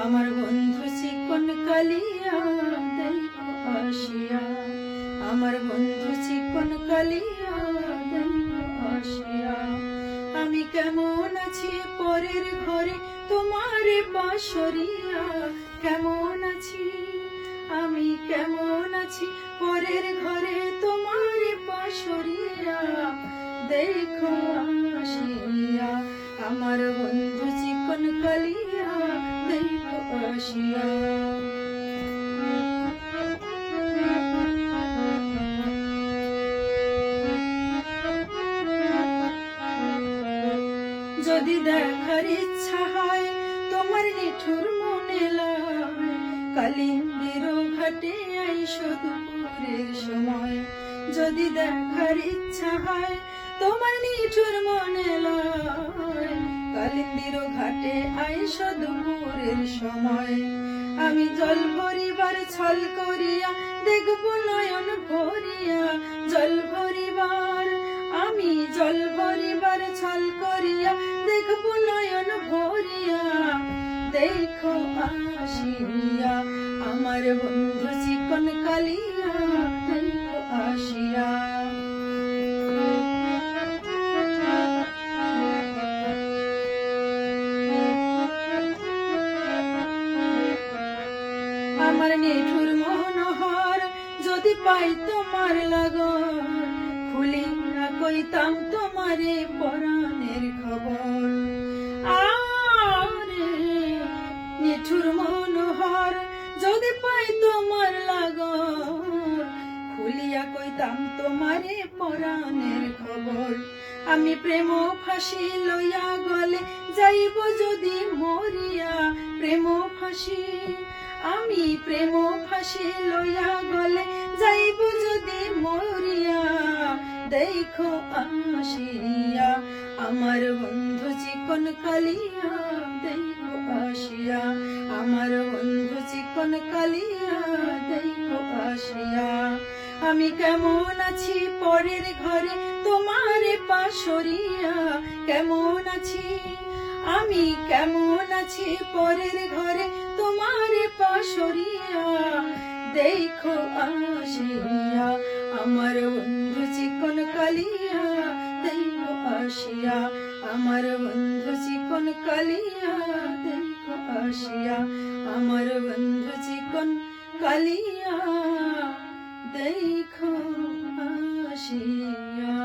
আমার বন্ধু চিকন কালিয়া দেখো আসিয়া, আমার বন্ধু চিকন কালিয়া দেখো আসিয়া। আমি কেমন আছি পরের ঘরে তোমার বাঁশরিয়া, কেমন আছি আমি কেমন আছি পরের ঘরে তোমার বাঁশরিয়া দেখো আসিয়া। আমার বন্ধু চিকন কালিয়া দেখো আসিয়া। যদি দেখার ইচ্ছা হয় তোমার নিঠুর মনে লয়, কালিন্দির ঘাটে আইসো দুপুরের সময়। যদি দেখার ইচ্ছা হয় তোমার নিঠুর মনে লয়, কালিন্দির ঘাটে আইসো দুপুরের সময়। আমি জল ভরিবার ছল করিয়া দেখব নয়ন ভরিয়া, জল ভরিবার আমি জল ভরিবার ছল করিয়া দেখব নয়ন ভরিয়া দেখো আসিয়া। আমার বন্ধু চিকন কালিয়া দেখো আসিয়া। আমার নিঠুর মনোহর যদি পাই তোমার লাগন, খুলি না কইতাম তোমারে পরাণের খবর। আরে নিঠুর মনোহর যদি পাই তোমার লাগন, খুলিয়া কইতাম তোমারে পরাণের খবর। আমি প্রেম ফাঁসি লইয়া গলে যাইব যদি মরিয়া, প্রেম ফাঁসি আমি প্রেম ফাঁসি লইয়া গলে যাইব যদি মরিয়া দেখো আসিয়া। আমার বন্ধু চিকন কালিয়া দেখো আসিয়া, আমার বন্ধু চিকন কালিয়া দেখো আসিয়া। আমি কেমন আছি পরের ঘরে তোমার বাঁশরিয়া, কেমন আছি আমি কেমন আছি পরের ঘরে তোমার বাঁশরিয়া দেখো আসিয়া। আমার বন্ধু চিকন কালিয়া দেখো আসিয়া, আমার বন্ধু চিকন কালিয়া দেখো আসিয়া, আমার বন্ধু চিকন কালিয়া দেখো আসিয়া।